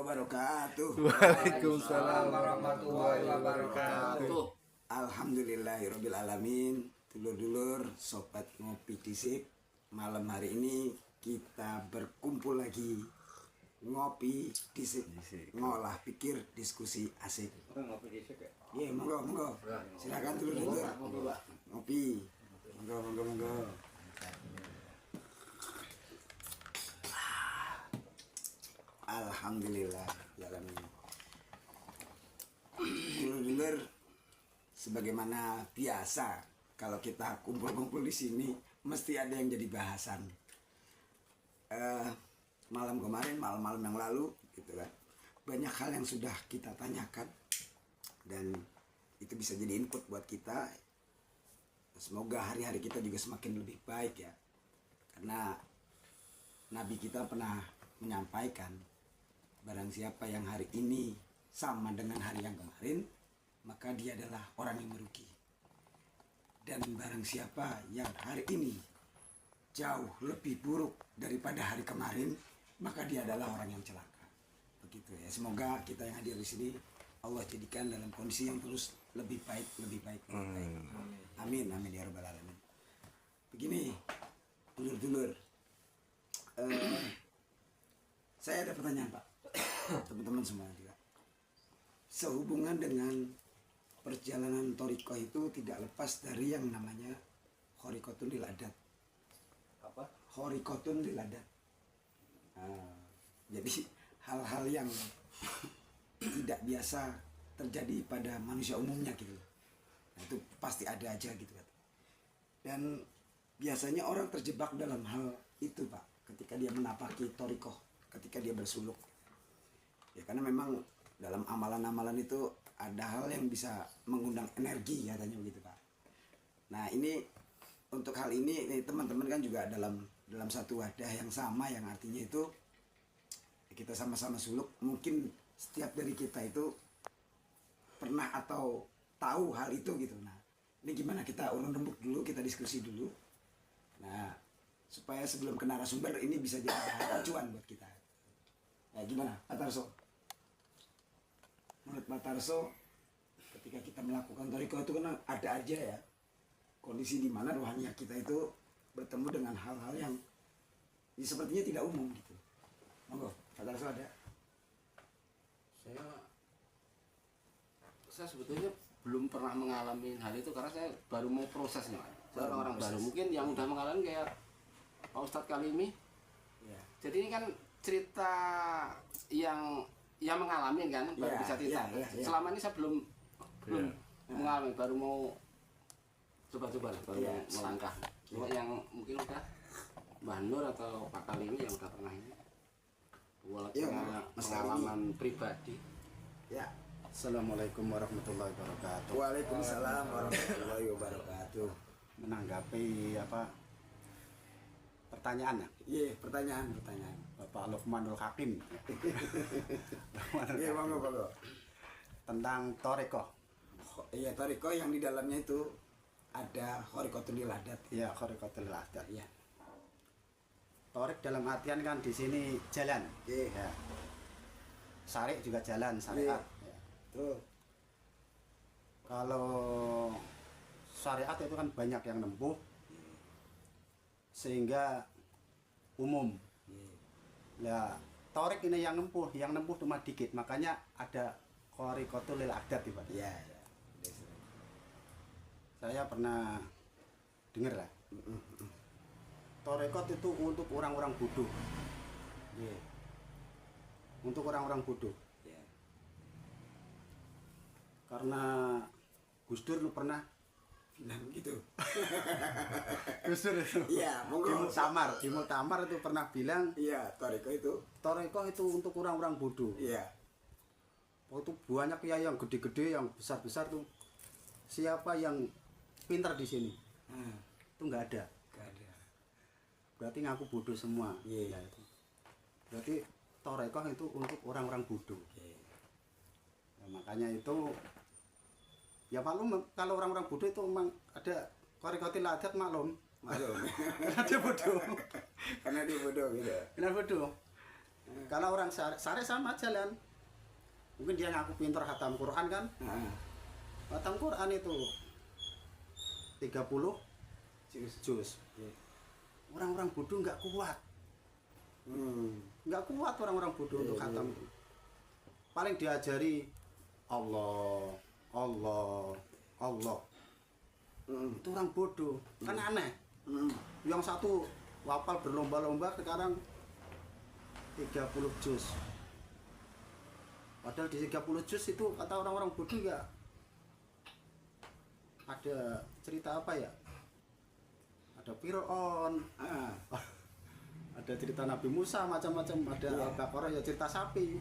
wabarakatuh. Waalaikumsalam warahmatullahi wabarakatuh. Alhamdulillahirabbil alamin. Dulur-dulur, sobat ngopi disik, malam hari ini kita berkumpul lagi ngopi disik, ngolah pikir, diskusi asik. Ngopi disik ya? Iya, monggo. Silakan dulur-dulur. Ngopi. Monggo. Alhamdulillah, alamin. Dulur-dulur, sebagaimana biasa kalau kita kumpul-kumpul di sini mesti ada yang jadi bahasan. Malam kemarin, malam-malam yang lalu, gitu kan, banyak hal yang sudah kita tanyakan dan itu bisa jadi input buat kita. Semoga hari-hari kita juga semakin lebih baik ya, karena Nabi kita pernah menyampaikan, barang siapa yang hari ini sama dengan hari yang kemarin, maka dia adalah orang yang merugi. Dan barang siapa yang hari ini jauh lebih buruk daripada hari kemarin, maka dia adalah orang yang celaka. Begitu ya. Semoga kita yang hadir di sini Allah jadikan dalam kondisi yang terus lebih baik. Amin ya rabbal alamin. Begini, dulur-dulur, saya ada pertanyaan Pak, teman-teman semua juga. Sehubungan dengan perjalanan thariqah itu tidak lepas dari yang namanya khariqatun lil adat. Apa? Khariqatun lil adat. Jadi hal-hal yang tidak biasa terjadi pada manusia umumnya gitu. Nah, itu pasti ada aja gitu kan. Dan biasanya orang terjebak dalam hal itu Pak, ketika dia menapaki thariqah, ketika dia bersuluk. Ya karena memang dalam amalan-amalan itu ada hal yang bisa mengundang energi katanya begitu Pak. Nah ini untuk hal ini teman-teman kan juga dalam satu wadah yang sama, yang artinya itu kita sama-sama suluk. Mungkin setiap dari kita itu pernah atau tahu hal itu gitu. Nah ini gimana, kita urun rembuk dulu, kita diskusi dulu. Nah supaya sebelum ke narasumber ini bisa jadi bahan acuan buat kita. Nah gimana Pak Tarso? Menurut Pak Tarso, ketika kita melakukan thariqah itu kan ada aja ya kondisi di mana rohaniah kita itu bertemu dengan hal-hal yang sepertinya tidak umum gitu. Monggo, Pak Tarso ada? Saya sebetulnya belum pernah mengalami hal itu karena saya baru mau prosesnya. Saya orang baru, mungkin yang udah mengalami kayak Pak Ustadz Kalimi. Ya. Jadi ini kan cerita yang mengalami kan, baru bisa cerita. Ya. Selama ini saya belum mengalami, baru mau coba-coba lah, baru melangkah. Cuma yang mungkin udah Mbah Nur atau Pak Kalimi yang udah pernah ini, pengalaman pribadi. Ya. Assalamualaikum warahmatullahi wabarakatuh. Waalaikumsalam warahmatullahi wabarakatuh. Menanggapi pertanyaan ya? Iya, pertanyaan. Bapak Luqmanul Hakim. Iya, monggo. Tentang thariqah. Iya, thariqah yang di dalamnya itu ada khariqatun lil adat. Iya, khariqatul adat. Iya. Thariq dalam artian kan di sini jalan. Iya. Ya. Syari' juga jalan, syariat. Ya. Tuh. Kalau syariat itu kan banyak yang nempuh sehingga umum. Ya, thariq ini yang nempuh cuma dikit, makanya ada khariqatul lil adat Pak. Iya. Saya pernah dengar lah. Thariqat itu untuk orang-orang bodoh. Iya. Untuk orang-orang bodoh. Iya. Karena Gus Dur lu pernah Nah, gitu. Gus Dur itu. Iya, monggo. Di Muktamar itu pernah bilang, Iya, thariqah itu. thariqah itu untuk orang-orang bodoh. Iya. Waktu banyak ya yang gede-gede, yang besar-besar tuh. Siapa yang pintar di sini? Itu nggak ada. Gak ada. Berarti ngaku bodoh semua. Iya. Ya, itu. Berarti thariqah itu untuk orang-orang bodoh. Oke. Nah, makanya itu ya maklum, kalau orang-orang bodoh itu memang ada khariqatul adat, maklum. Maklum. Karena dia bodoh. Karena dia bodoh gitu. Karena bodoh. Karena orang sare sama jalan. Mungkin dia ngaku pintar khatam Quran kan. Khatam Quran itu 30 juz. Orang-orang bodoh nggak kuat. Nggak kuat orang-orang bodoh untuk khatam itu. Paling diajari Allah, Allah, Allah. Itu orang bodoh. Kan aneh. Yang satu wafal berlomba-lomba sekarang 30 juz. Padahal di 30 juz itu kata orang-orang bodoh ya ada cerita apa ya? Ada Fir'aun, ada cerita Nabi Musa macam-macam, ada Al-Baqarah ya cerita sapi.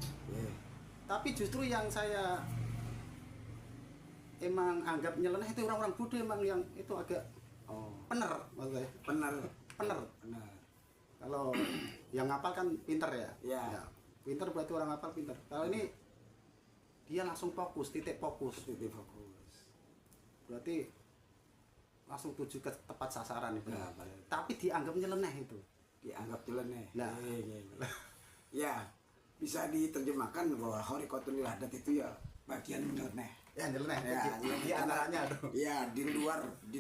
Tapi justru yang saya emang anggap nyeleneh itu orang-orang bodoh emang yang itu agak pener maksudnya. Pener. Kalau yang ngapal kan pinter ya. Ya. Pinter berarti orang ngapal pinter. Kalau ini dia langsung fokus, titik fokus. Berarti langsung tuju ke tepat sasaran itu. Tapi dianggap nyeleneh itu. Dianggap nyeleneh. Nah, ya bisa diterjemahkan bahwa Khariqatul Adat itu ya bagian nyeleneh. Ya nyeleneh. Ya, Di antaranya tuh. Ya, di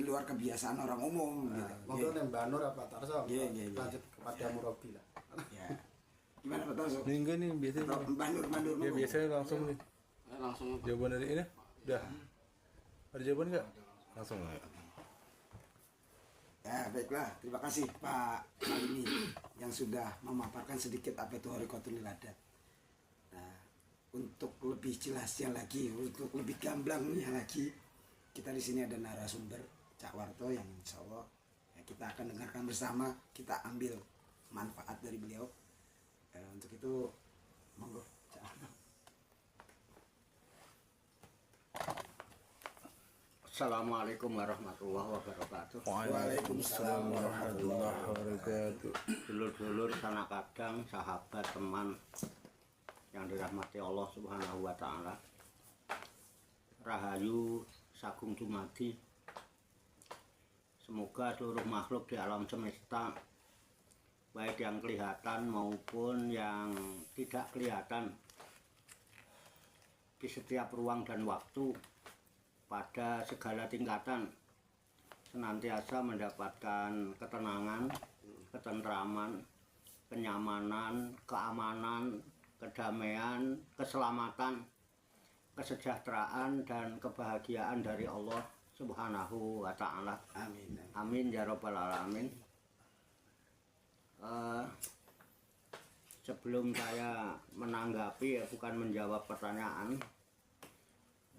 luar kebiasaan orang umum. Monggo Mbak Nur apa Tarso? Lanjut kepada Ya. Murabi lah. Ya. Gimana Pak Tarso? Ini enggak nih biasanya. Bandur. Ya biasanya langsung nih. Langsung Jawaban dari ini udah. Ada jawaban nggak? Langsung ya. Ya, baiklah. Terima kasih Pak Alimi yang sudah memaparkan sedikit apa itu Khariqatul Adat. Nah, untuk lebih jelasnya lagi, untuk lebih gamblangnya lagi, kita di sini ada narasumber Cak Warto yang insya Allah ya, kita akan dengarkan bersama, kita ambil manfaat dari beliau. Untuk itu, monggo Cak Warto. Assalamualaikum warahmatullahi wabarakatuh. Waalaikumsalam warahmatullahi wabarakatuh. Dulur-dulur sanak kadang, sahabat, teman yang dirahmati Allah Subhanahu wa taala. Rahayu sagung dumadi. Semoga seluruh makhluk di alam semesta, baik yang kelihatan maupun yang tidak kelihatan, di setiap ruang dan waktu, pada segala tingkatan, senantiasa mendapatkan ketenangan, ketentraman, kenyamanan, keamanan, kedamaian, keselamatan, kesejahteraan, dan kebahagiaan dari Allah Subhanahu wa ta'ala. Amin. Amin ya rabbal alamin. Sebelum saya menanggapi, bukan menjawab pertanyaan,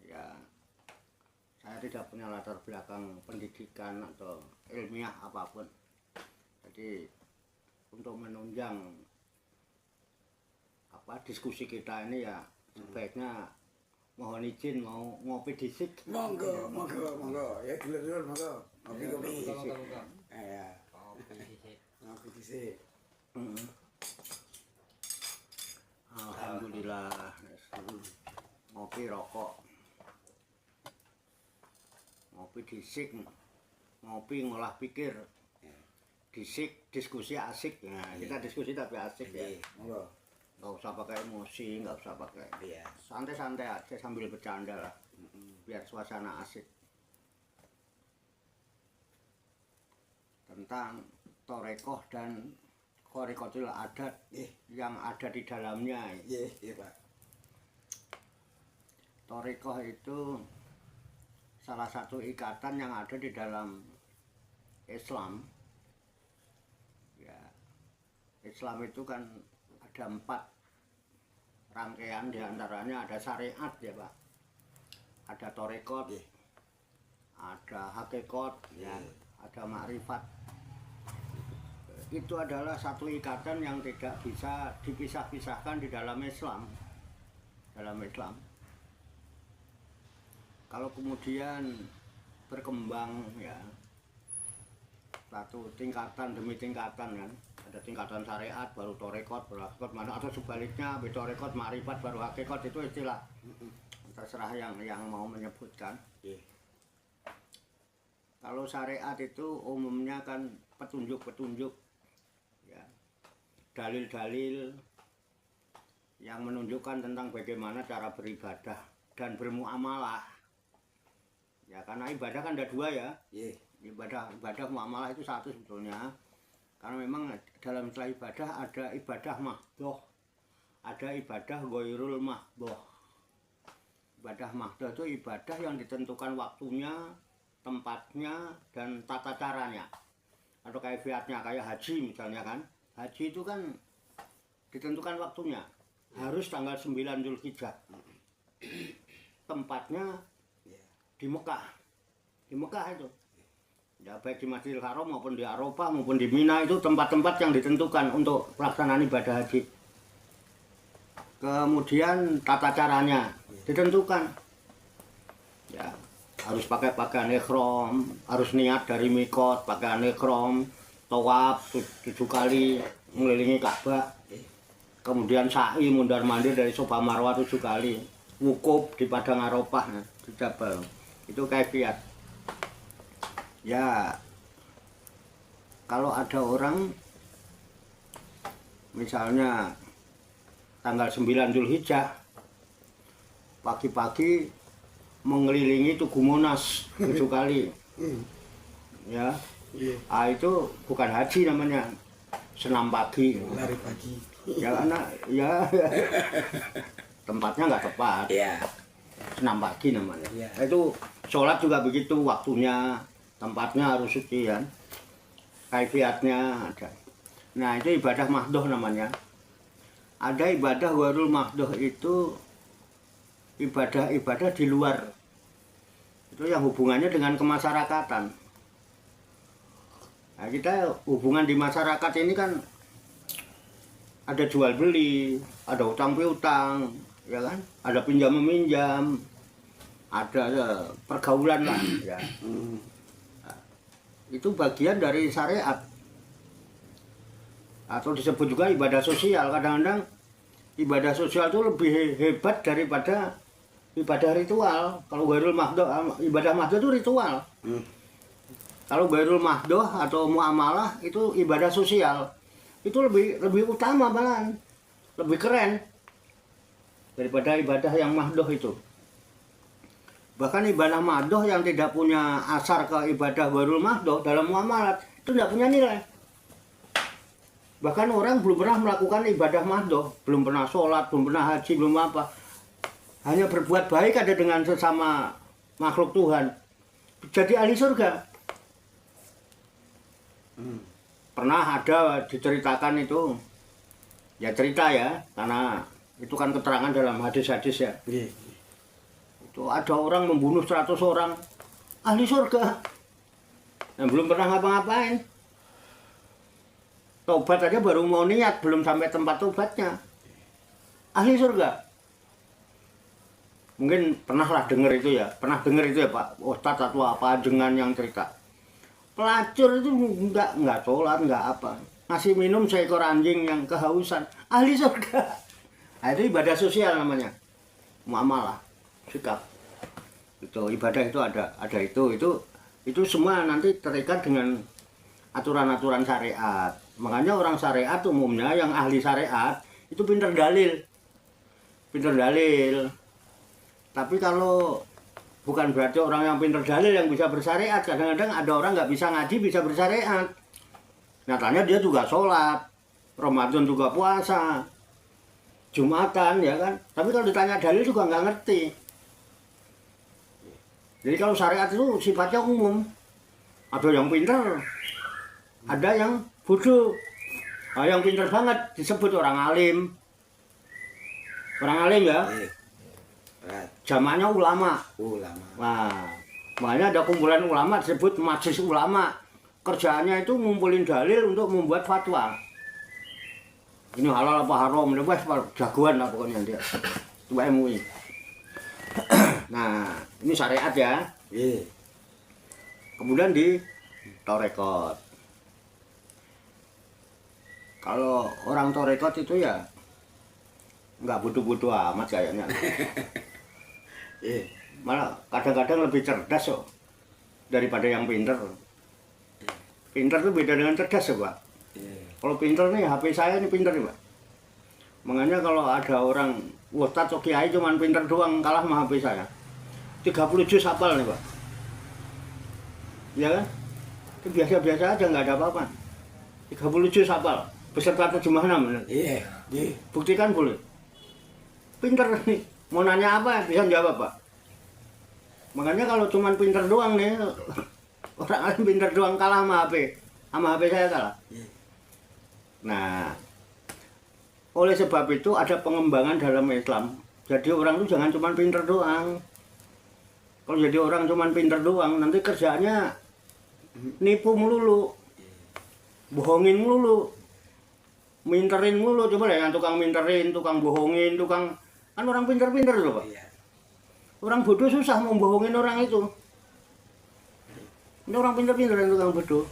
ya saya tidak punya latar belakang pendidikan atau ilmiah apapun. Jadi untuk menunjang diskusi kita ini ya sebaiknya mohon izin mau ngopi disik. Monggo. Ya dulur monggo. Ngopi. Ya. Ngopi disik. Alhamdulillah. Ngopi rokok. Ngopi disik. Ngopi ngolah pikir. Disik diskusi asik. Nah, kita diskusi tapi asik ya. Monggo. Nggak usah pakai emosi, nggak usah pakai santai-santai aja sambil bercanda lah, biar suasana asik. Tentang Thorekoh dan Khariqatul Adat yang ada di dalamnya. Iya Pak. Thorekoh itu salah satu ikatan yang ada di dalam Islam. Ya, Islam itu kan ada 4 rangkaian, diantaranya ada syariat ya Pak, ada Thorekot, ada hakikat, ya, ada makrifat. Itu adalah satu ikatan yang tidak bisa dipisah-pisahkan di dalam Islam. Kalau kemudian berkembang ya satu tingkatan demi tingkatan kan, ada tingkatan syariat baru Thorekot, baru hakikat, mana atau sebaliknya Thorekot makrifat baru hakikat, itu istilah terserah yang mau menyebutkan. Kalau syariat itu umumnya kan petunjuk-petunjuk ya, dalil-dalil yang menunjukkan tentang bagaimana cara beribadah dan bermuamalah. Ya karena ibadah kan ada dua ya. Iya. Ibadah muamalah itu satu sebetulnya. Karena memang dalam istilah ibadah ada ibadah mahdoh, ada ibadah ghairul mahdoh. Ibadah mahdoh itu ibadah yang ditentukan waktunya, tempatnya, dan tata caranya. Atau kaifiatnya kayak haji misalnya kan. Haji itu kan ditentukan waktunya. Harus tanggal 9 Dzulhijjah. Tempatnya di Mekah. Di Mekah itu. Ya baik di Masjidil Haram maupun di Arafah maupun di Mina itu tempat-tempat yang ditentukan untuk pelaksanaan ibadah haji. Kemudian tata caranya ditentukan. Ya, harus pakai pakaian ihram, harus niat dari mikot, pakaian ihram, tawaf 7 kali mengelilingi Ka'bah. Kemudian sa'i mundar-mandir dari Safa Marwah 7 kali. Wukuf di padang Arafah di Jabal. Itu kaifiat. Ya, kalau ada orang misalnya tanggal 9 Dzulhijjah pagi-pagi mengelilingi Tugu Monas 7 kali. Ya. Itu bukan haji namanya. Senam pagi. Lari pagi. Ya karena ya tempatnya nggak tepat. Iya. Senam pagi namanya. Iya. Itu sholat juga begitu, waktunya, tempatnya harus suci kan. Kaifiatnya ada. Nah, itu ibadah mahdoh namanya. Ada ibadah ghairul mahdoh itu ibadah-ibadah di luar. Itu yang hubungannya dengan kemasyarakatan. Nah, kita hubungan di masyarakat ini kan ada jual beli, ada utang piutang, ya kan? Ada pinjam meminjam, ada pergaulan lah, ya. Nah, itu bagian dari syariat. Atau disebut juga ibadah sosial. Kadang-kadang ibadah sosial itu lebih hebat daripada ibadah ritual. Kalau ghairul mahdoh, ibadah mahdoh itu ritual. Kalau ghairul mahdoh atau muamalah itu ibadah sosial. Itu lebih utama malahan, lebih keren daripada ibadah yang mahdoh itu. Bahkan ibadah mahdoh yang tidak punya asar ke ibadah ghairul mahdoh dalam muamalat itu tidak punya nilai. Bahkan orang belum pernah melakukan ibadah mahdoh, belum pernah sholat, belum pernah haji, belum apa. Hanya berbuat baik ada dengan sesama makhluk Tuhan. Jadi ahli surga. Pernah ada diceritakan itu, ya cerita ya, karena itu kan keterangan dalam hadis-hadis ya. Itu ada orang membunuh 100 orang, ahli surga. Yang belum pernah ngapa-ngapain. Tobat aja baru mau niat, belum sampai tempat tobatnya. Ahli surga. Mungkin pernahlah dengar itu ya, Pak Ustadz atau apa dengan yang cerita. Pelacur itu enggak sholat, enggak apa. Ngasih minum seekor anjing yang kehausan. Ahli surga. Nah, itu ibadah sosial namanya. Muamalah, sikap. Itu ibadah itu ada itu semua nanti terikat dengan aturan-aturan syariat. Makanya orang syariat umumnya yang ahli syariat itu pinter dalil. Tapi kalau bukan berarti orang yang pinter dalil yang bisa bersyariat. Kadang-kadang ada orang nggak bisa ngaji bisa bersyariat. Nyatanya dia juga sholat, Ramadan juga puasa, Jumatan ya kan. Tapi kalau ditanya dalil juga nggak ngerti. Jadi kalau syariat itu sifatnya umum. Ada yang pinter, ada yang bodoh. Nah, yang pinter banget disebut orang alim. Orang alim ya. Jamaknya ulama. Nah, makanya ada kumpulan ulama disebut majelis ulama. Kerjaannya itu ngumpulin dalil untuk membuat fatwa. Ini halal apa haram, wah jagoan lah pokoknya dia. Itu MUI. Nah, ini syariat ya. Kemudian di torekot. Kalau orang torekot itu ya nggak butuh-butuh amat kayaknya. Malah kadang-kadang lebih cerdas kok daripada yang pinter. Pinter itu beda dengan cerdas ya Pak. Kalau pinter nih HP saya ini pinter nih Pak. Makanya kalau ada orang ustadz atau kiai cuman pinter doang kalah sama HP saya. 30 juz hafal nih Pak. Ya kan? Itu biasa-biasa aja nggak ada apa-apa. 30 juz hafal beserta terjemahan bener. Iya, iya. Buktikan boleh. Pinter nih. Mau nanya apa bisa jawab Pak. Makanya kalau cuman pinter doang nih, orang lain pinter doang kalah sama HP. Sama HP saya kalah. Nah, oleh sebab itu ada pengembangan dalam Islam. Jadi orang itu jangan cuma pinter doang. Kalau jadi orang cuma pinter doang, nanti kerjanya nipu melulu, bohongin melulu, minterin melulu. Coba deh yang tukang minterin, tukang bohongin, tukang kan orang pinter-pinter loh Pak. Iya. Orang bodoh susah mau bohongin orang itu. Ini orang pinter-pinter yang tukang bodoh.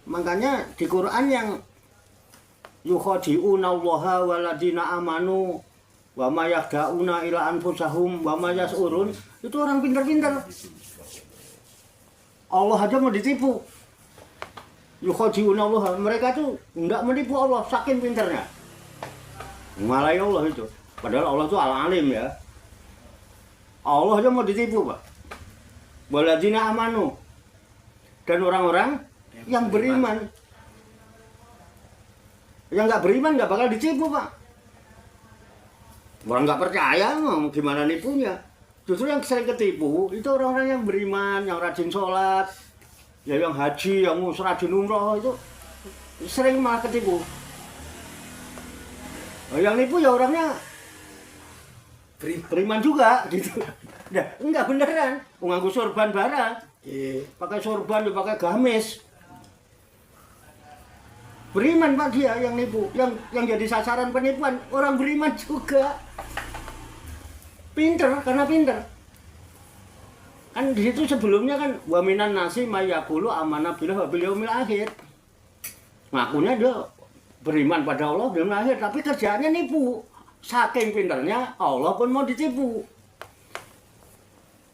Makanya di Quran yang yukhadi'una allaha waladina amanu wa ma yakhda'una ila anfusahum wa ma yas'urun, itu orang pintar-pintar. Allah aja mau ditipu. Yukhadi'una allaha, mereka tuh enggak menipu Allah saking pintarnya. Malahi Allah itu. Padahal Allah tuh al-alim ya. Allah aja mau ditipu Pak. Waladina amanu, dan orang-orang yang beriman. Yang nggak beriman nggak bakal ditipu Pak. Orang nggak percaya mau gimana nipunya. Justru yang sering ketipu itu orang-orang yang beriman, yang rajin sholat, ya yang haji, yang rajin umroh itu sering malah ketipu. Yang nipu ya orangnya beriman juga gitu. Nah, enggak beneran. Nganggo sorban barang. Iya. Pakai sorban, pakai gamis. Beriman Pak dia yang nipu, yang jadi sasaran penipuan orang beriman juga. Pinter karena pinter. Kan di situ sebelumnya kan wa minan nasi mayaqulu amanah billah wa bil yaumil akhir. Ngakunya dia beriman pada Allah dan akhir, tapi kerjaannya nipu. Saking pinternya Allah pun mau ditipu.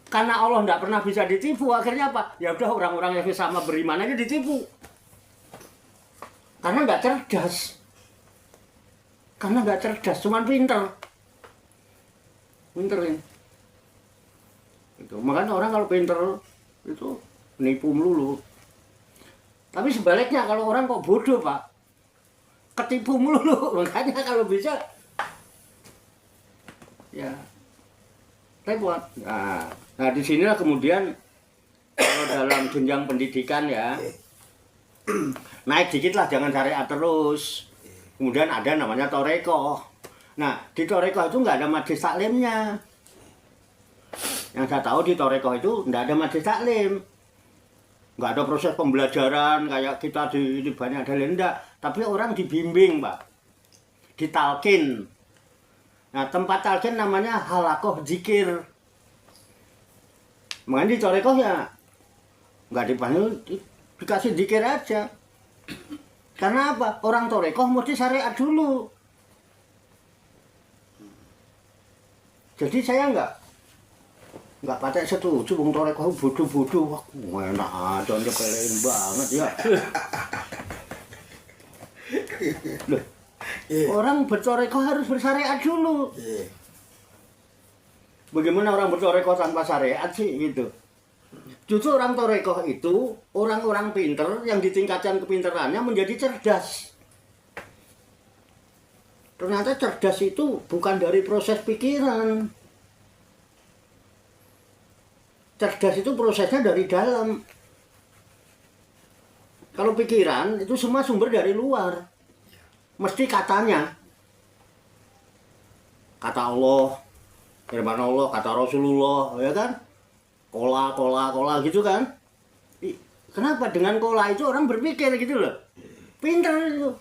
Karena Allah tidak pernah bisa ditipu, akhirnya apa? Ya udah orang-orang yang sama beriman aja ditipu. Karena nggak cerdas. Karena nggak cerdas, cuman pinter. Pinterin. Itu. Makanya orang kalau pinter itu nipu melulu. Tapi sebaliknya kalau orang kok bodoh Pak, ketipu melulu. Makanya kalau bisa, ya repot. Nah di sinilah kemudian kalau dalam jenjang pendidikan ya. Naik dikit lah, jangan syariat terus. Kemudian ada namanya torekoh. Nah di torekoh itu nggak ada majelis taklimnya. Yang saya tahu di torekoh itu nggak ada majelis taklim, nggak ada proses pembelajaran kayak kita di banyak ada enggak. Tapi orang dibimbing Pak, ditalkin. Nah tempat talkin namanya halakoh zikir. Makanya di torekoh ya nggak dipanggil, dikasih zikir aja. Karena apa? Orang torekoh mesti syariat dulu. Jadi saya nggak patek setuju wong torekoh bodoh-bodoh. Wah, enak aja nyepelein banget ya. Loh, orang bertorekoh harus bersyariat dulu. Bagaimana orang bertorekoh tanpa syariat sih gitu? Justru orang torekoh itu orang-orang pinter yang ditingkatkan kepinterannya menjadi cerdas. Ternyata cerdas itu bukan dari proses pikiran. Cerdas itu prosesnya dari dalam. Kalau pikiran itu semua sumber dari luar. Mesti katanya. Kata Allah, firman Allah, kata Rasulullah, ya kan? Kola gitu kan. Kenapa dengan kola itu orang berpikir gitu loh. Pinter itu.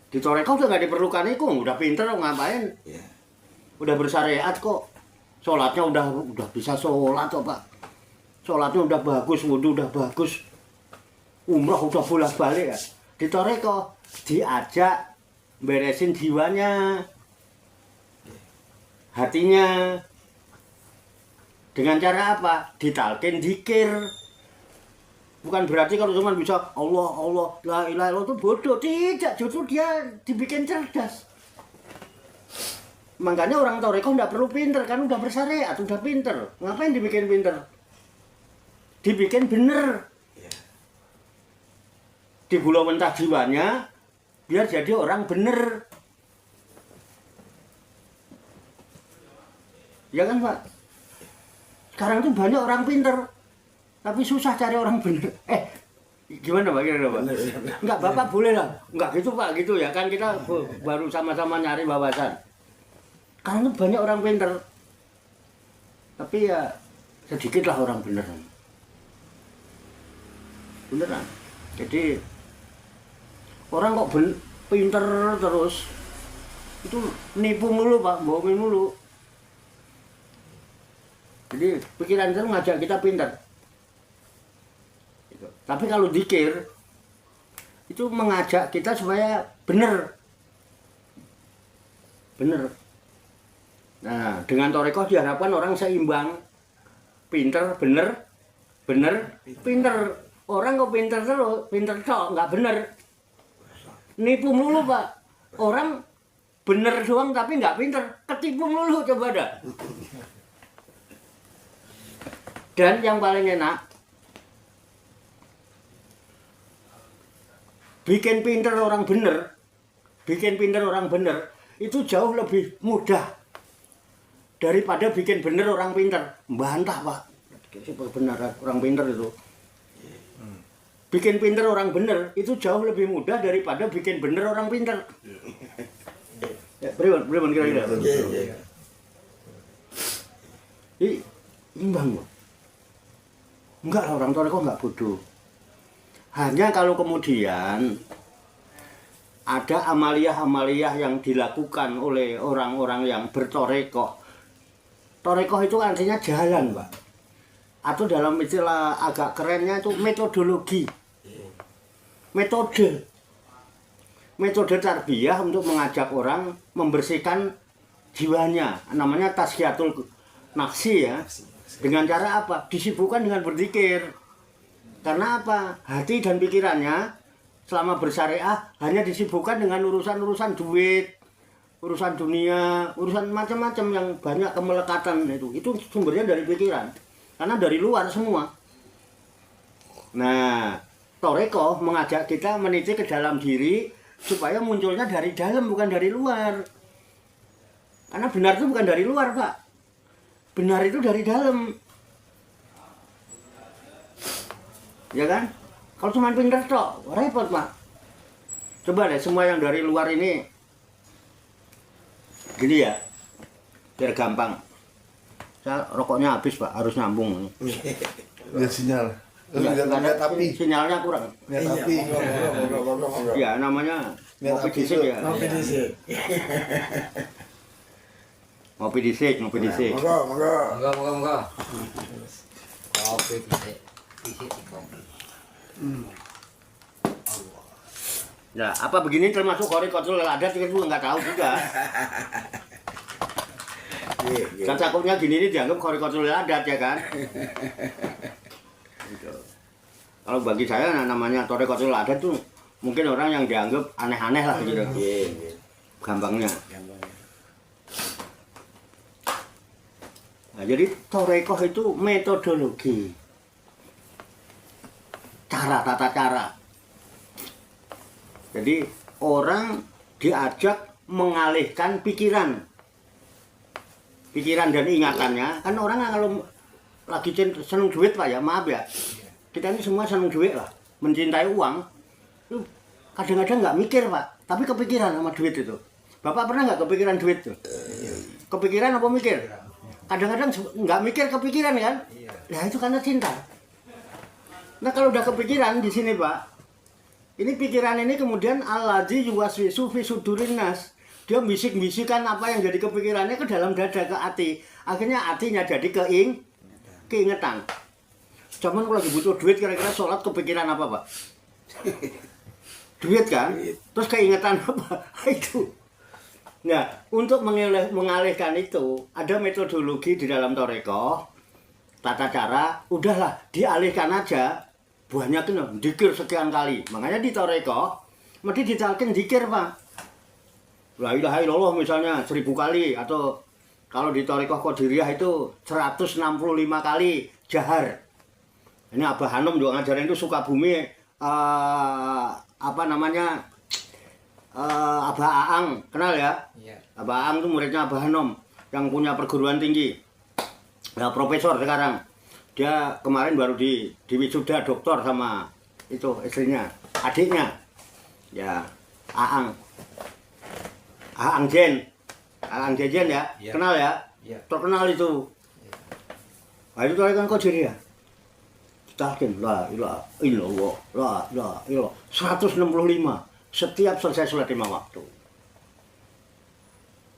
Di torekoh udah nggak diperlukan itu, udah pinter ngapain. Udah bersyariat kok. Sholatnya udah bisa sholat kok Pak. Sholatnya udah bagus, wudhu udah bagus. Umrah udah bolak-balik ya. Di torekoh diajak beresin jiwanya, hatinya. Dengan cara apa? Ditalkin zikir. Bukan berarti kalau cuma bisa Allah, Allah, la ilaha illallah itu bodoh. Tidak, justru dia dibikin cerdas. Makanya orang toreko nggak perlu pinter, kan udah bersyariat, udah pinter. Ngapain dibikin pinter? Dibikin bener. Dibulau mentah jiwanya, biar jadi orang bener. Ya kan Pak? Sekarang tuh banyak orang pinter, tapi susah cari orang bener. Gimana Pak? Kira-kira Pak? Enggak, Bapak boleh lah. Enggak gitu Pak, gitu ya. Kan kita baru sama-sama nyari wawasan. Sekarang tuh banyak orang pinter, tapi ya sedikit lah orang beneran. Beneran. Jadi orang kok pinter terus, itu nipu mulu Pak, bohongin mulu. Jadi pikiran itu ngajak kita pinter. Gitu. Tapi kalau dzikir itu mengajak kita supaya bener. Bener. Nah, dengan torekoh diharapkan orang seimbang. Pinter, bener, bener, pinter. Orang kok pinter terus, pinter tok, nggak bener. Nipu mulu Pak. Orang bener doang tapi nggak pinter. Ketipu mulu, coba dah. Dan yang paling enak, bikin pinter orang bener, itu jauh lebih mudah daripada bikin bener orang pinter. Bantah Pak, benar orang pinter itu. Bikin pinter orang bener itu jauh lebih mudah daripada bikin bener orang pinter. Ya, beriman kira-kira. Imbang Pak. Enggak lah, orang toreko enggak bodoh. Hanya kalau kemudian ada amaliyah-amaliyah yang dilakukan oleh orang-orang yang bertorekoh. Torekoh itu artinya jalan Pak. Atau dalam istilah agak kerennya itu metodologi. Metode tarbiyah untuk mengajak orang membersihkan jiwanya. Namanya tasqiyatul nafsi ya. Dengan cara apa? Disibukkan dengan berzikir. Karena apa? Hati dan pikirannya selama bersyariah hanya disibukkan dengan urusan-urusan duit, urusan dunia, urusan macam-macam yang banyak kemelekatan itu. Itu sumbernya dari pikiran. Karena dari luar semua. Nah, torekoh mengajak kita meniti ke dalam diri supaya munculnya dari dalam bukan dari luar. Karena benar itu bukan dari luar, Pak. Benar itu dari dalam. Ya kan? Kalau cuma pinter tok, repot Pak. Coba deh semua yang dari luar ini gini ya, biar gampang. Saya rokoknya habis Pak, harus nyambung. Lihat sinyal. Lihat api. Sinyalnya kurang. Lihat api. Ya namanya ngopi disik ya. Ngopi disik. Ngopi disik. Monggo. Kopi disik dikopi. Nah, apa begini termasuk khariqatul adat kita juga nggak tahu juga. Kan takutnya gini ini dianggap khariqatul adat ya kan. Gitu. Kalau bagi saya namanya thariqatul adat tuh mungkin orang yang dianggap aneh-aneh lah gitu. Gampangnya. Nah, jadi thariqah itu metodologi. Tata cara. Jadi orang diajak mengalihkan pikiran dan ingatannya. Kan orang kalau lagi seneng duit Pak ya, maaf ya. Kita ini semua seneng duit lah, mencintai uang. Kadang-kadang nggak mikir Pak, tapi kepikiran sama duit itu. Bapak pernah nggak kepikiran duit tuh? Kepikiran apa mikir? Kadang-kadang nggak mikir kepikiran kan? Nah itu karena cinta. Nah kalau udah kepikiran di sini Pak, ini pikiran ini kemudian alladzi yuwaswisu fi sudurin nas. Dia bisik-bisikan apa yang jadi kepikirannya ke dalam dada, ke hati. Akhirnya hatinya jadi keingetan. Cuman kalau lagi butuh duit kira-kira sholat kepikiran apa Pak? Duit kan? Terus keingetan apa? Itu. Nah, untuk mengalihkan itu ada metodologi di dalam thariqah, tata cara, udahlah dialihkan aja banyak itu dikir sekian kali. Makanya di toreko mesti ditalkin dikir Pak. La ilaha illallah misalnya 1000 kali, atau kalau di toreko Qadiriyah itu 165 kali jahar. Ini Abah Hanum juga ngajarin itu Sukabumi, apa namanya, Abah Aang, kenal ya? Iya. Abah Aang itu muridnya Abah Hanum yang punya perguruan tinggi, ya profesor sekarang. Dia kemarin baru di wisuda doktor sama itu istrinya, adiknya, ya Aang Jejen ya, Iya. kenal ya, Iya. terkenal itu. Nah itu kan Qadiriyah. Talkin la ilaha illallah, la ilaha illallah 165 setiap selesai sholat 5 waktu.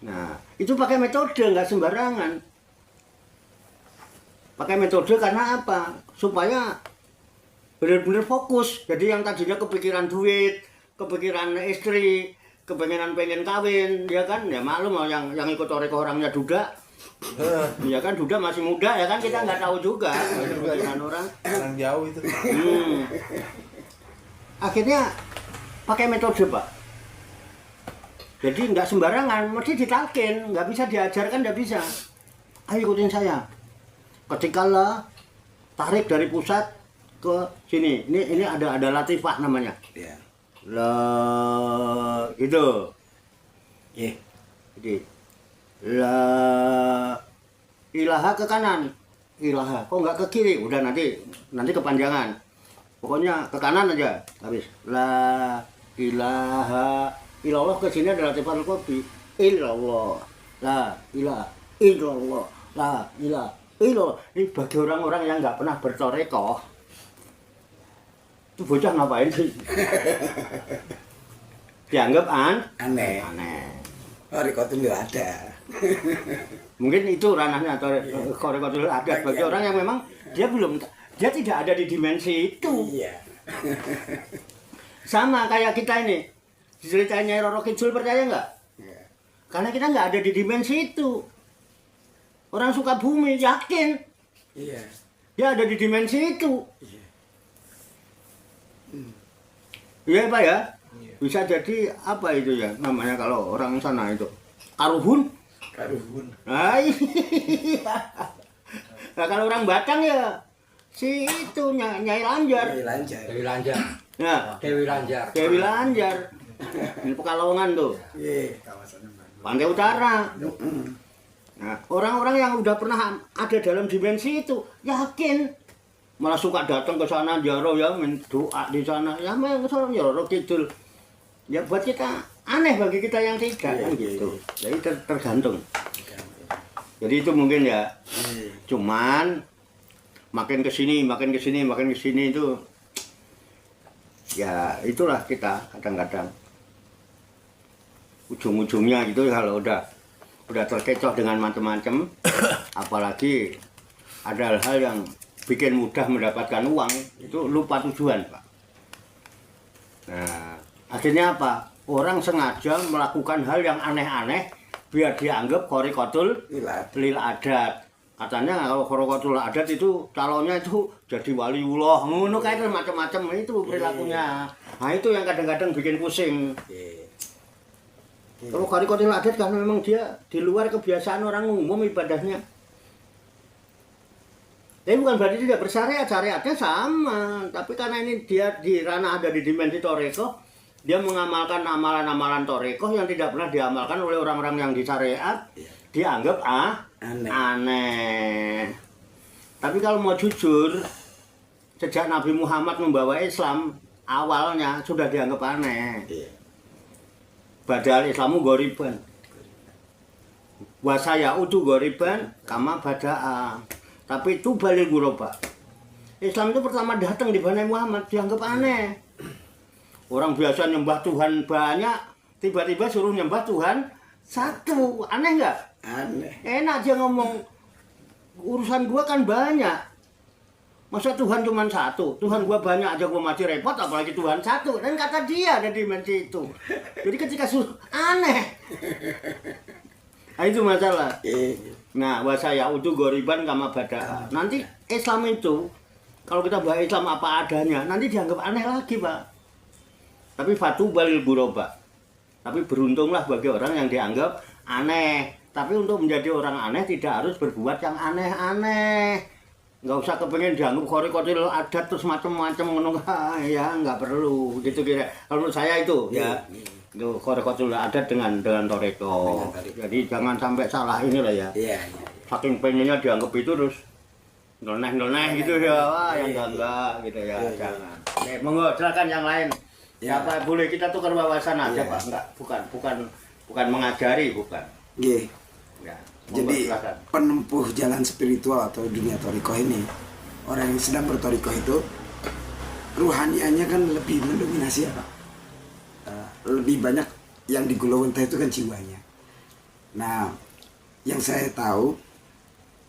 Nah, itu pakai metode, nggak sembarangan. Pakai metode karena apa? Supaya benar-benar fokus. Jadi yang tadinya kepikiran duit, kepikiran istri, kepengen kawin, ya kan? Ya maklum yang ikut toreko orangnya duda. Ya kan duda masih muda ya kan, kita nggak tahu juga kepikiran orang. Orang jauh itu. Akhirnya pakai metode Pak. Jadi nggak sembarangan, mesti ditalkin, nggak bisa diajarkan, nggak bisa. Ayo ikutin saya. Ketika lah tarik dari pusat ke sini, ini ada latifah namanya. Ya. La itu, jadi la ilaha ke kanan, ilaha. Kok nggak ke kiri? Udah nanti kepanjangan. Pokoknya ke kanan aja, habis. La ilaha illallah, ke sini adalah latifah al-qalbi. Illallah, la ilaha illallah, la ilaha illallah. Ini bagi orang-orang yang nggak pernah bertoreko, itu bocah ngapain sih? Dianggap Aneh. Oh, rekotul nggak ada. Mungkin itu ranahnya atau rekotul adat bagi orang yang memang dia tidak ada di dimensi itu. Iya. Sama kayak kita ini, diceritain Nyai Roro Kidul, percaya nggak? Iya. Karena kita nggak ada di dimensi itu. Orang Sukabumi yakin Iya. dia ada di dimensi itu. Iya. Iya Pak ya? Bisa jadi apa itu ya namanya kalau orang sana itu? Karuhun? Karuhun. Nah, iya. Nah, kalau orang Batang ya si itu Nyai Lanjar. Iya, lancar. Dewi Lanjar. Ya, Dewi Lanjar. Dewi Lanjar. Ini Pekalongan tuh, Iya. Pantai Utara. Nah, orang-orang yang udah pernah ada dalam dimensi itu yakin, malah suka datang ke sana jaro ya, doa di sana ya, memang ke sana Roro Kidul. Ya buat kita aneh, bagi kita yang tidak kan gitu. Jadi tergantung. Jadi itu mungkin ya. Iya. Cuman makin kesini itu ya itulah kita kadang-kadang ujung-ujungnya gitu kalau udah terkecoh dengan macam-macam, apalagi ada hal-hal yang bikin mudah mendapatkan uang, itu lupa tujuan Pak. Nah akhirnya apa? Orang sengaja melakukan hal yang aneh-aneh biar dianggap khorikotul lil adat. Katanya kalau khorikotul adat itu calonnya itu jadi waliullah, ngono kayak macam-macam itu perilakunya. Nah itu yang kadang-kadang bikin pusing. Kalau khorikotul adat karena memang dia di luar kebiasaan orang umum ibadahnya. Tapi bukan berarti tidak bersyariat, syariatnya sama. Tapi karena ini dia di ranah ada di dimensi toreko, dia mengamalkan amalan-amalan toreko yang tidak pernah diamalkan oleh orang-orang yang di syariat, dianggap aneh. Tapi kalau mau jujur, sejak Nabi Muhammad membawa Islam, awalnya sudah dianggap aneh. Badal Islamu goriban, wasaya udu goriban, kama bada'a. Tapi itu balik guroba. Islam itu pertama datang di Nabi Muhammad dianggap aneh. Orang biasa nyembah Tuhan banyak, tiba-tiba suruh nyembah Tuhan satu, aneh nggak? Aneh. Enak dia ngomong, urusan gua kan banyak. Masa Tuhan cuma satu? Tuhan gua banyak aja gua masih repot, apalagi Tuhan satu. Dan kata dia ada dimensi itu. Jadi ketika suruh aneh. Nah, itu masalah. Nah, wasaya udu goriban kama bada. Nanti Islam itu Kalau kita bawa Islam apa adanya, nanti dianggap aneh lagi, Pak. Tapi fatu balil buroba. Tapi beruntunglah bagi orang yang dianggap aneh. Tapi untuk menjadi orang aneh tidak harus berbuat yang aneh-aneh. Nggak usah kepengen dianggap khorikotil adat terus macam-macam ngono. Ya nggak perlu gitu kira. Kalau menurut saya itu ya itu khorikotil adat dengan toreko. Jadi jangan sampai salah inilah ya. Iya. Saking pengennya dianggap itu terus nyeleneh gitu ya. Wah yang enggak gitu ya. Jangan. Oke, monggo silakan yang lain. Ya. Siapa boleh kita tukar wawasan aja, Ya. Pak. Enggak, bukan mengajari, bukan. Nggih. Ya. Monggo, Jadi silakan. penempuh jalan spiritual atau dunia torikoh ini, orang yang sedang bertorikoh itu ruhaniannya kan lebih mendominasi ya Pak. Lebih banyak yang digulawentah itu kan jiwanya. Nah, yang saya tahu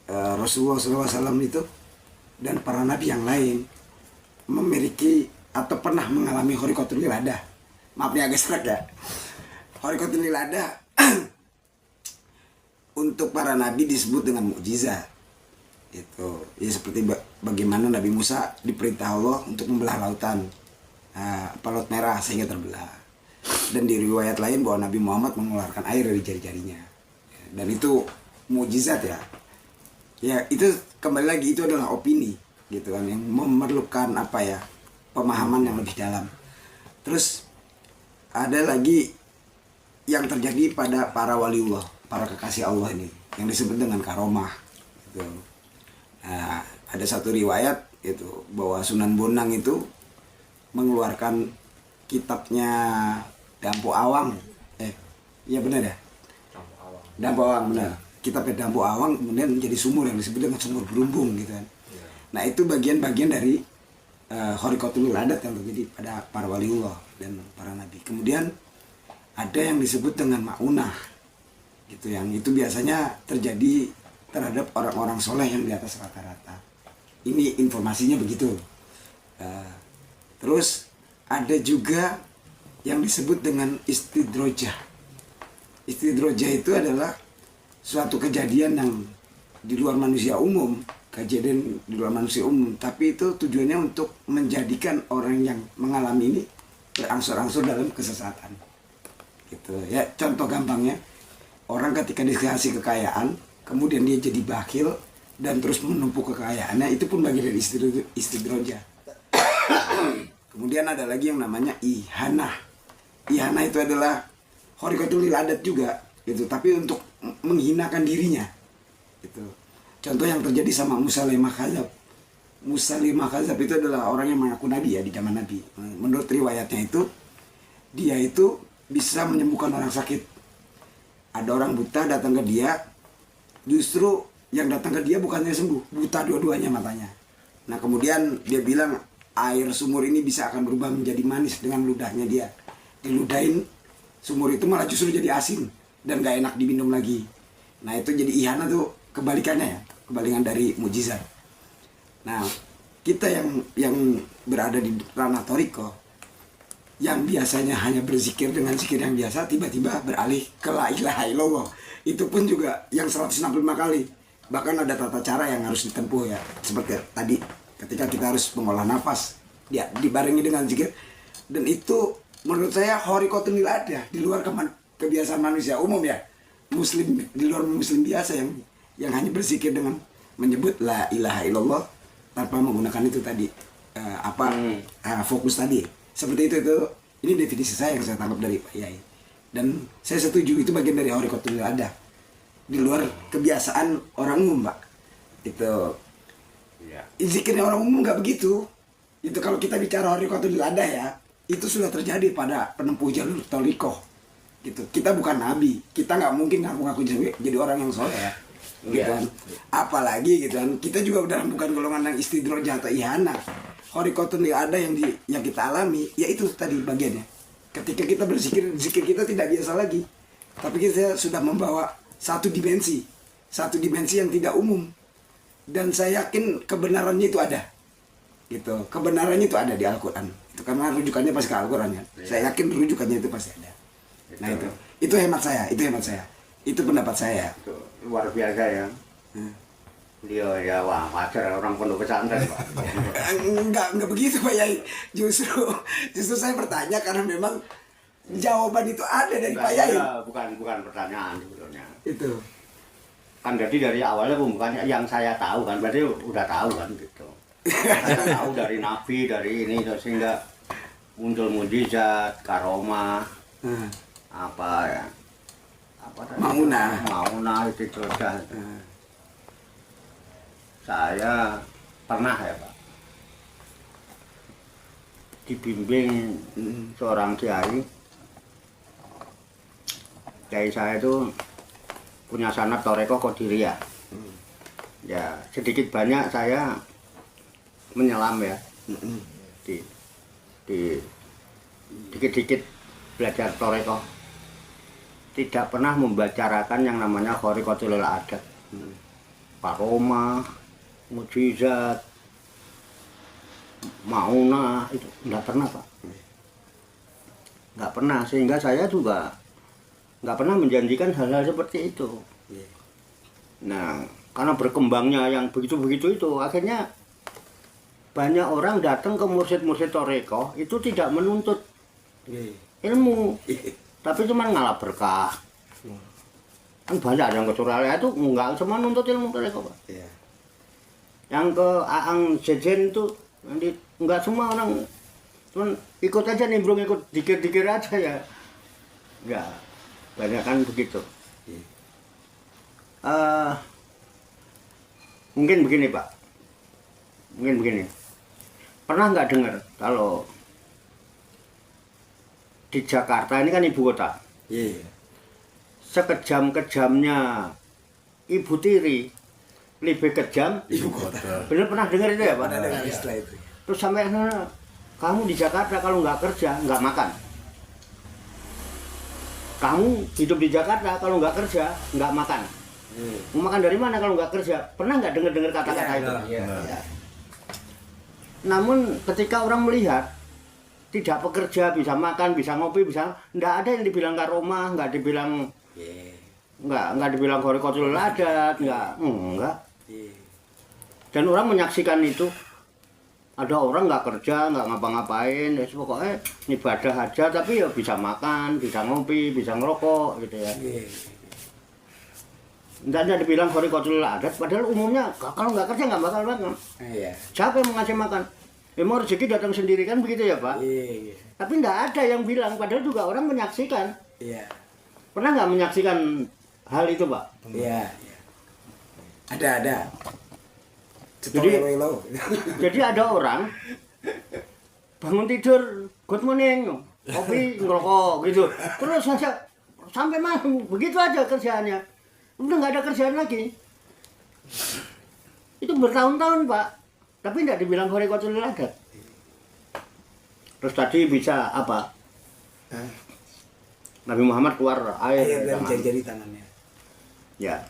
Rasulullah SAW itu dan para nabi yang lain memiliki atau pernah mengalami khorikotul wiladah. Maaf nih agak serak ya. Khorikotul wiladah untuk para nabi disebut dengan mukjizat. Itu ya seperti bagaimana Nabi Musa diperintah Allah untuk membelah lautan Laut Merah sehingga terbelah. Dan di riwayat lain bahwa Nabi Muhammad mengeluarkan air dari jari-jarinya. Dan itu mukjizat ya. Ya itu kembali lagi itu adalah opini gitu kan yang memerlukan apa ya pemahaman yang lebih dalam. Terus ada lagi yang terjadi pada para waliullah, para kekasih Allah ini yang disebut dengan karomah gitu. Nah, ada satu riwayat itu bahwa Sunan Bonang itu mengeluarkan kitabnya Dampo Awang. Iya benar ya? Dampo Awang benar. Kitabnya Dampo Awang kemudian menjadi sumur yang disebut dengan sumur berumbung gitu kan. Nah, itu bagian-bagian dari khorikotul adat yang terjadi pada para waliullah dan para nabi. Kemudian ada yang disebut dengan maunah gitu, yang itu biasanya terjadi terhadap orang-orang soleh yang di atas rata-rata. Ini informasinya begitu. Terus ada juga yang disebut dengan istidrojah. Istidrojah itu adalah suatu kejadian yang di luar manusia umum, kejadian di luar manusia umum, tapi itu tujuannya untuk menjadikan orang yang mengalami ini berangsur-angsur dalam kesesatan. Gitu ya, contoh gampangnya, orang ketika dikasih kekayaan, kemudian dia jadi bakhil dan terus menumpuk kekayaannya, itu pun bagian dari istidrojah. Kemudian ada lagi yang namanya ihanah. Ihanah itu adalah khorikotul adat juga, gitu, tapi untuk menghinakan dirinya. Gitu. Contoh yang terjadi sama Musailimah Kadzdzab. Musailimah Kadzdzab itu adalah orang yang mengaku nabi ya di zaman Nabi. Menurut riwayatnya itu dia itu bisa menyembuhkan orang sakit. Ada orang buta datang ke dia, justru yang datang ke dia bukannya sembuh, buta dua-duanya matanya. Nah kemudian dia bilang air sumur ini bisa akan berubah menjadi manis dengan ludahnya dia. Diludahin sumur itu malah justru jadi asin dan gak enak diminum lagi. Nah itu jadi ihana tuh kebalikannya ya, kebalikan dari mujizat. Nah kita yang berada di ranah toriko, yang biasanya hanya berzikir dengan zikir yang biasa, tiba-tiba beralih ke la ilaha illallah. Itu pun juga yang 165 kali. Bahkan ada tata cara yang harus ditempuh ya. Seperti tadi ketika kita harus mengolah nafas, ya dibarengi dengan zikir. Dan itu menurut saya khorikotul adat di luar kebiasaan manusia umum ya. Muslim di luar muslim biasa yang hanya berzikir dengan menyebut la ilaha illallah tanpa menggunakan itu tadi fokus tadi. Seperti itu ini definisi saya yang saya tangkap dari Pak Yai. Dan saya setuju itu bagian dari khorikotul adat. Di luar kebiasaan orang umum, Pak. Itu Ya. zikirnya orang umum nggak begitu. Itu kalau kita bicara khorikotul adat ya, itu sudah terjadi pada penempuh jalur torikoh. Gitu. Kita bukan nabi, kita nggak mungkin ngaku-ngaku jadi orang yang soleh ya. Gitu kan. Apalagi gitu kan, kita juga udah bukan golongan yang istidrojah atau ihana. Khorikotul adat yang kita alami, ya itu tadi bagiannya. Ketika kita berzikir, zikir kita tidak biasa lagi, tapi kita sudah membawa satu dimensi yang tidak umum. Dan saya yakin kebenarannya itu ada. Gitu. Kebenarannya itu ada di Al-Qur'an. Itu karena rujukannya pasti ke Al-Qur'an ya. Saya yakin rujukannya itu pasti ada. Nah itu hemat saya, itu pendapat saya. Itu luar biasa ya. Beliau ya wah wajar orang pondok pesantren Pak. Enggak begitu Pak Yai. Justru saya bertanya karena memang jawaban itu ada dari Pak Yai. Bukan pertanyaan sebetulnya. Itu. Kan jadi dari awalnya pembukaannya yang saya tahu kan, berarti udah tahu kan gitu. Saya tahu dari Nabi, dari ini sehingga muncul mujizat, karomah, apa ya, apa tadi? Mauna itu sudah. Saya pernah ya Pak, dibimbing seorang kiai saya itu punya sanad Thariqah Qadiriyah. Ya sedikit banyak saya menyelam ya, di dikit-dikit belajar Thariqah, tidak pernah membicarakan yang namanya khariqatul adat, karomah, mujizat, mauna, itu nggak pernah Pak, nggak pernah, sehingga saya juga nggak pernah menjanjikan hal-hal seperti itu. Nah, karena berkembangnya yang begitu-begitu itu, akhirnya banyak orang datang ke mursyid-mursyid Thariqah itu tidak menuntut ilmu, tapi cuma ngalap berkah. Kan banyak yang ke Suralaya itu nggak cuma nuntut ilmu Thariqah Pak. Yang ke Aang Jejen itu nanti nggak semua orang, cuma ikut aja nimbrung, ikut dikir-dikir aja ya. Ya, banyak kan begitu. Mungkin begini Pak, pernah nggak dengar kalau di Jakarta ini kan ibu kota, sekejam-kejamnya Ibu Tiri lebih kejam ibu kota. Bener pernah dengar itu ya Pak? Pernah dengar istilah itu. Terus sampai kamu di Jakarta kalau nggak kerja nggak makan. Kamu hidup di Jakarta kalau nggak kerja nggak makan. Mau makan dari mana kalau nggak kerja? Pernah nggak dengar kata-kata itu? Ya. Namun ketika orang melihat tidak bekerja, bisa makan, bisa ngopi, bisa, nggak ada yang dibilang karomah, nggak dibilang nggak dibilang khariqatul adat, nggak. Dan orang menyaksikan itu. Ada orang nggak kerja, nggak ngapa-ngapain, ya pokoknya ibadah aja, tapi ya bisa makan, bisa ngopi, bisa ngerokok gitu ya. Nggak ada dibilang khariqatul adat, padahal umumnya kalau nggak kerja nggak bakal makan. Siapa yang ngasih makan? Memang rezeki datang sendiri kan begitu ya Pak? Tapi nggak ada yang bilang, padahal juga orang menyaksikan. Pernah nggak menyaksikan hal itu Pak? Ada. Jadi ada orang bangun tidur, good morning, kopi, ngerokok gitu. Terus sampai malam begitu aja kerjaannya. Udah nggak ada kerjaan lagi. Itu bertahun-tahun Pak, tapi tidak dibilang khariqatul adat. Terus tadi bisa apa? Nabi Muhammad keluar air dari jari tangannya. Ya,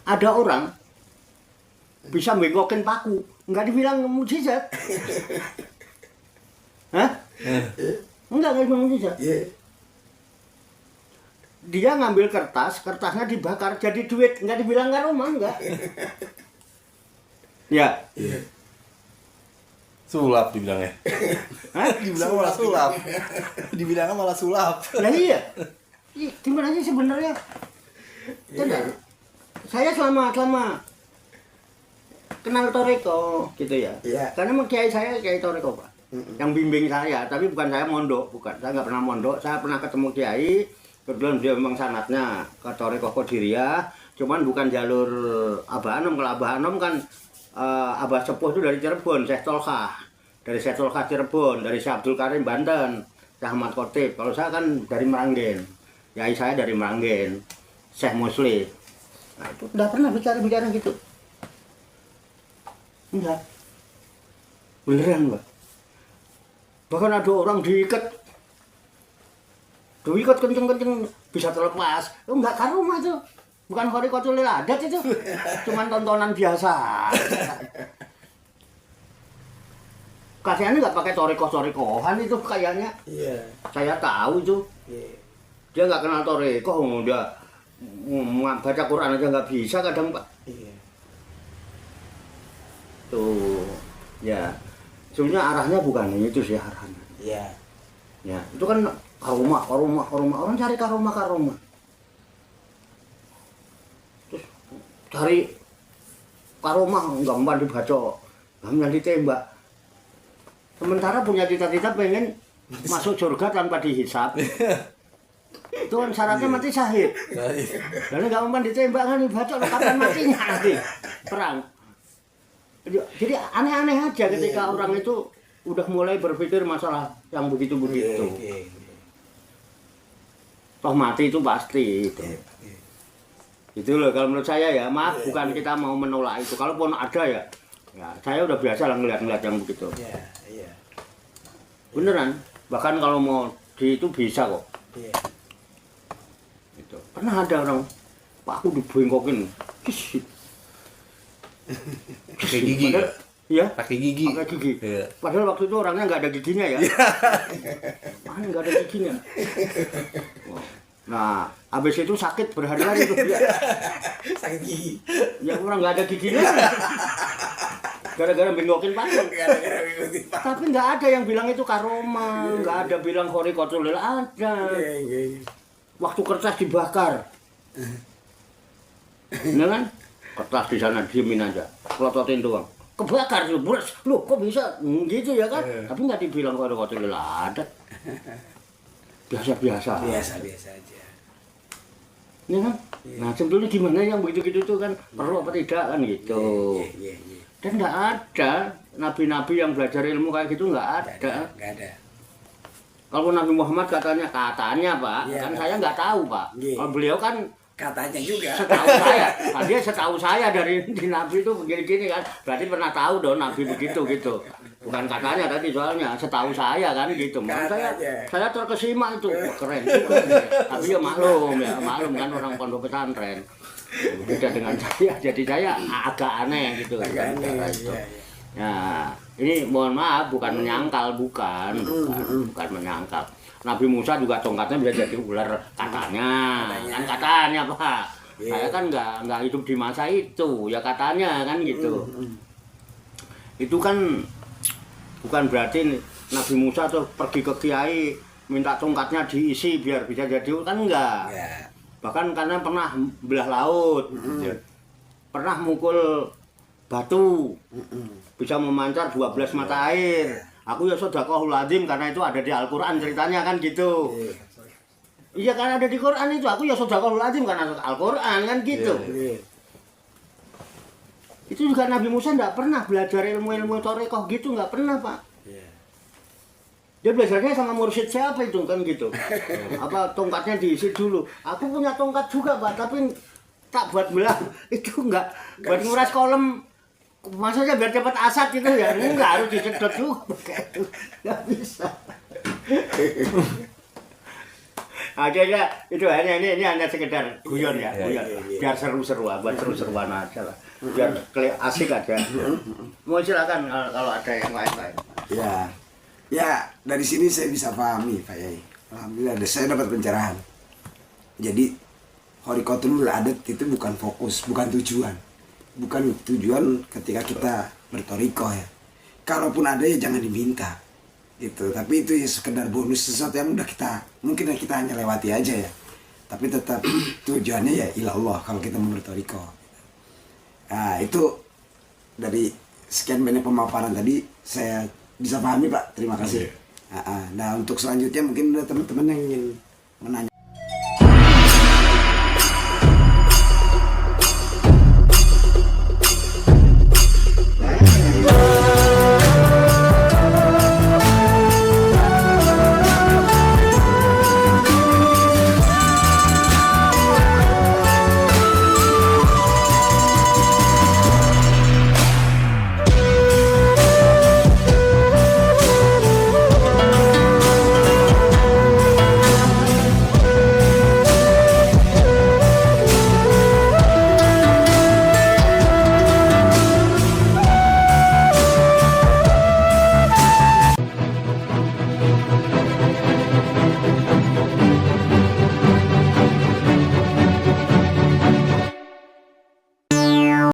ada orang bisa bengkokin paku, nggak dibilang mujizat. Hah? Enggak dibilang mujizat. Dia ngambil kertasnya dibakar jadi duit, nggak dibilang karomah, enggak. Ya. Sulap dibilangnya. Hah? Dibilang malah sulap. Dibilangnya malah sulap. Nah iya. Gimana sih sebenarnya? Tidak. Saya selama kenal Thariqah gitu ya. Karena kiai saya kiai Thariqah Pak. Yang bimbing saya, tapi bukan saya mondok, bukan. Saya nggak pernah mondok, saya pernah ketemu kiai. Kebetulan dia memang sanatnya ke Thariqah Qadiriyah, cuman bukan jalur Abah Anom. Kalau Abah Anom kan Abah Sepuh itu dari Cirebon, Syekh Tolkah. Dari Syekh Tolkah Cirebon, dari Syekh Abdul Karim Banten, Syekh Ahmad Khotib. Kalau saya kan dari Meranggen. Kiai saya dari Meranggen, Syekh Musli. Nah, itu udah pernah bicara gitu. Enggak. Beneran, Pak. Bahkan ada orang diikat kenceng-kenceng bisa terlepas. Enggak karomah itu. Bukan khariqatul adat itu. Cuman tontonan biasa. Kasihannya nggak pakai Thariqah-Thariqahan itu kayaknya. Saya tahu itu. Dia nggak kenal Thariqah, dia baca Quran aja nggak bisa kadang Pak. Tuh. Ya. Sebenarnya arahnya bukan itu sih arahnya. Iya. Ya, itu kan karomah. Orang cari karomah. Terus cari karomah gampang dibaca, gampang ditembak. Sementara punya cita-cita pengen masuk surga tanpa dihisap. Itu kan syaratnya mati syahid. Dan gampang ditembak kan dibaca kapan matinya nanti perang. Jadi aneh-aneh aja ketika orang itu udah mulai berpikir masalah yang begitu-begitu. Toh mati itu pasti itu. Itu loh kalau menurut saya ya, maaf bukan kita mau menolak itu. Kalaupun ada ya, saya udah biasa lah ngeliat-ngeliat yang begitu. Beneran. Bahkan kalau mau di itu bisa kok. Itu. Pernah ada orang, Pak aku dibengkokin. Pakai gigi. Iya. Pakai gigi. Pakai gigi. Iya. Padahal waktu itu orangnya nggak ada giginya ya. Mana nggak ada giginya. Nah, habis itu sakit berhari-hari itu dia. Sakit gigi. Ya orang nggak ada giginya. Gara-gara bengokin patung. Tapi nggak ada yang bilang itu karoma, nggak ada bilang khorikotul ada. Waktu kertas dibakar. Ini kan kertas di sana diemin aja, pelototin doang. Kebakar tuh, bros. Loh, kok bisa gitu ya kan? Tapi nggak dibilang khorikotul ada. Biasa-biasa. Biasa aja. Ini kan? Nah, sebetulnya gimana yang begitu-gitu tuh kan perlu apa tidak kan gitu. Dan nggak ada nabi-nabi yang belajar ilmu kayak gitu, nggak ada. Nggak ada. Kalau Nabi Muhammad katanya Pak, Ya, kan saya nggak tahu Pak. Kalau beliau kan katanya juga. Setahu saya dari di Nabi itu begini-gini kan, berarti pernah tahu dong Nabi begitu gitu. Bukan katanya tadi soalnya, setahu saya kan gitu. Makanya saya terkesima itu, keren juga. Tapi ya maklum kan orang pondok pesantren. Beda dengan saya, jadi saya agak aneh gitu. Agak aneh. Nah, ini mohon maaf bukan menyangkal, bukan menyangkal. Nabi Musa juga tongkatnya bisa jadi ular katanya. Kan katanya Pak. Saya kan nggak hidup di masa itu, ya katanya kan gitu. Itu kan bukan berarti Nabi Musa tuh pergi ke kiai minta tongkatnya diisi biar bisa jadi kan enggak. Bahkan karena pernah belah laut, pernah mukul batu, bisa memancar 12 mata air. Aku ya sodaqahul adzim karena itu ada di Al-Quran ceritanya kan gitu. Iya kan ada di Quran itu, aku ya sodaqahul adzim karena Al-Quran kan gitu. Itu juga Nabi Musa nggak pernah belajar ilmu-ilmu thariqah gitu, nggak pernah Pak. Dia belajarnya sama mursyid siapa itu kan gitu. Apa tongkatnya diisi dulu. Aku punya tongkat juga Pak, tapi tak buat belah itu enggak buat nguras kolom. Maksudnya biar cepat asat gitu ya, enggak harus disedot juga begitu. Enggak bisa. Akhirnya itu hanya ini hanya sekedar guyon ya, guyon. Biar seru-seruan, buat seru-seruan aja lah. Biar asik aja. Mau silakan kalau ada yang lain-lain. Ya, dari sini saya bisa pahami Pak Yai. Alhamdulillah saya dapat pencerahan. Jadi khorikotul adat itu bukan fokus, bukan tujuan. Bukan tujuan ketika kita bertorikoh ya. Kalaupun ada ya jangan diminta gitu. Tapi itu ya sekedar bonus, sesuatu yang udah mungkin kita hanya lewati aja ya. Tapi tetap tujuannya ya ilallah kalau kita mau bertorikoh. Nah itu dari sekian banyak pemaparan tadi saya bisa pahami Pak. Terima kasih. Nah untuk selanjutnya mungkin ada teman-teman yang ingin menanya.